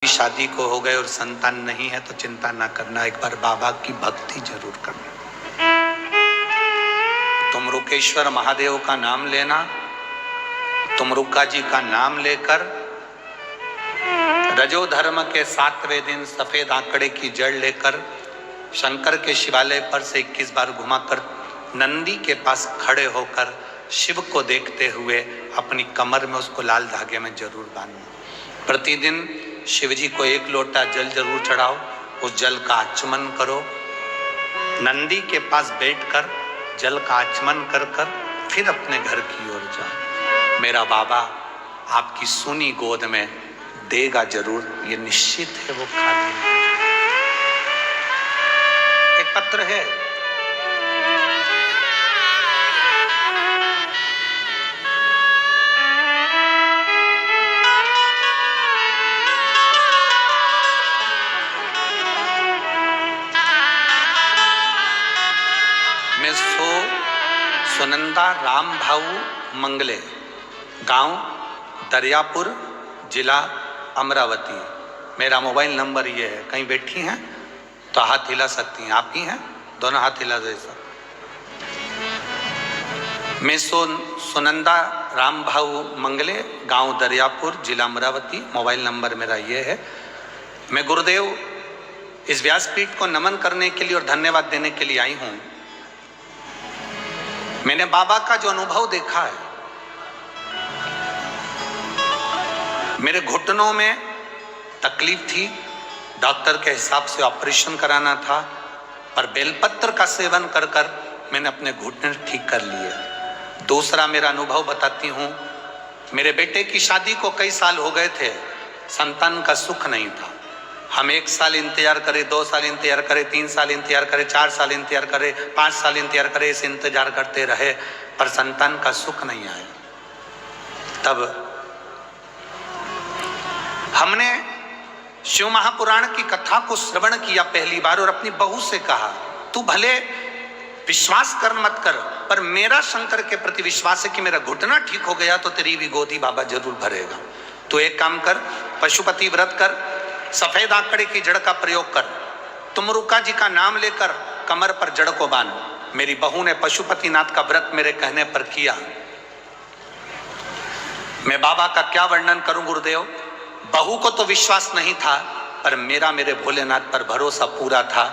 शादी को हो गए और संतान नहीं है तो चिंता ना करना, एक बार बाबा की भक्ति जरूर करना। तुम रुकेश्वर महादेव का नाम लेना, तुम रुक्का जी का नाम लेकर रजो धर्म के 7वें दिन सफेद आंकड़े की जड़ लेकर शंकर के शिवालय पर से 21 बार घुमाकर नंदी के पास खड़े होकर शिव को देखते हुए अपनी कमर में उसको लाल धागे में जरूर बांधना। प्रतिदिन शिव जी को 1 लोटा जल जरूर चढ़ाओ, उस जल का आचमन करो, नंदी के पास बैठकर जल का आचमन कर कर फिर अपने घर की ओर जाओ। मेरा बाबा आपकी सूनी गोद में देगा जरूर, ये निश्चित है, वो खाली नहीं। एक पत्र है, सुनंदा राम भाऊ मंगले, गांव दरियापुर, जिला अमरावती। मेरा मोबाइल नंबर ये है, कहीं बैठी हैं तो हाथ हिला सकती हैं, आप ही हैं, दोनों हाथ हिला दो ऐसा। मैं सुनंदा राम भाऊ मंगले, गांव दरियापुर, जिला अमरावती। मोबाइल नंबर मेरा ये है। मैं गुरुदेव इस व्यासपीठ को नमन करने के लिए और धन्यवाद देने के लिए आई हूं। मैंने बाबा का जो अनुभव देखा है, मेरे घुटनों में तकलीफ थी, डॉक्टर के हिसाब से ऑपरेशन कराना था, पर बेलपत्र का सेवन कर कर मैंने अपने घुटने ठीक कर लिए। दूसरा मेरा अनुभव बताती हूँ, मेरे बेटे की शादी को कई साल हो गए थे, संतान का सुख नहीं था। हम 1 साल इंतजार करें, 2 साल इंतजार करें, 3 साल इंतजार करें, 4 साल इंतजार करें, 5 साल इंतजार करें, इसे इंतजार करते रहे, पर संतान का सुख नहीं आया। तब हमने शिव महापुराण की कथा को श्रवण किया पहली बार और अपनी बहू से कहा, तू भले विश्वास कर मत कर, पर मेरा शंकर के प्रति विश्वास है कि मेरा घुटना ठीक हो गया तो तेरी भी गोदी बाबा जरूर भरेगा। तो एक काम कर, पशुपति व्रत कर, सफेद आंकड़े की जड़ का प्रयोग कर, तुम रुक्का जी का नाम लेकर कमर पर जड़ को बांध। मेरी बहू ने पशुपतिनाथ का व्रत मेरे कहने पर किया। मैं बाबा का क्या वर्णन करूं गुरुदेव, बहू को तो विश्वास नहीं था, पर मेरे भोलेनाथ पर भरोसा पूरा था।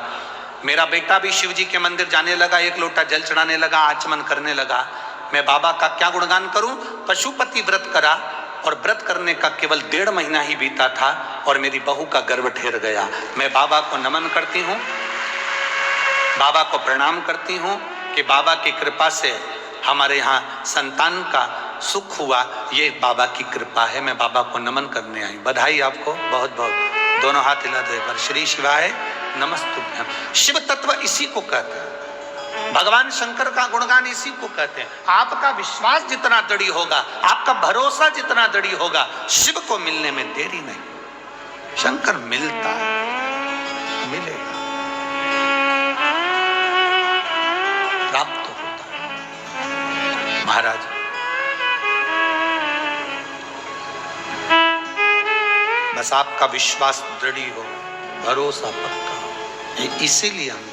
मेरा बेटा भी शिव जी के मंदिर जाने लगा, 1 लोटा जल चढ़ाने लगा, आचमन करने लगा। मैं बाबा का क्या गुणगान करूं, पशुपति व्रत करा और व्रत करने का केवल 1.5 महीना ही बीता था और मेरी बहू का गर्भ ठहर गया। मैं बाबा को नमन करती हूँ, बाबा को प्रणाम करती हूँ कि बाबा की कृपा से हमारे यहाँ संतान का सुख हुआ, ये बाबा की कृपा है। मैं बाबा को नमन करने आई। बधाई आपको बहुत बहुत, दोनों हाथ हिला दो एक बार। श्री शिवाय नमस्तुभ्यम। शिव तत्व इसी को कहते हैं, भगवान शंकर का गुणगान इसी को कहते हैं। आपका विश्वास जितना दृढ़ होगा, आपका भरोसा जितना दृढ़ होगा, शिव को मिलने में देरी नहीं। शंकर मिलता है, मिलेगा, प्राप्त होता है। महाराज बस आपका विश्वास दृढ़ हो, भरोसा पक्का हो, इसीलिए हम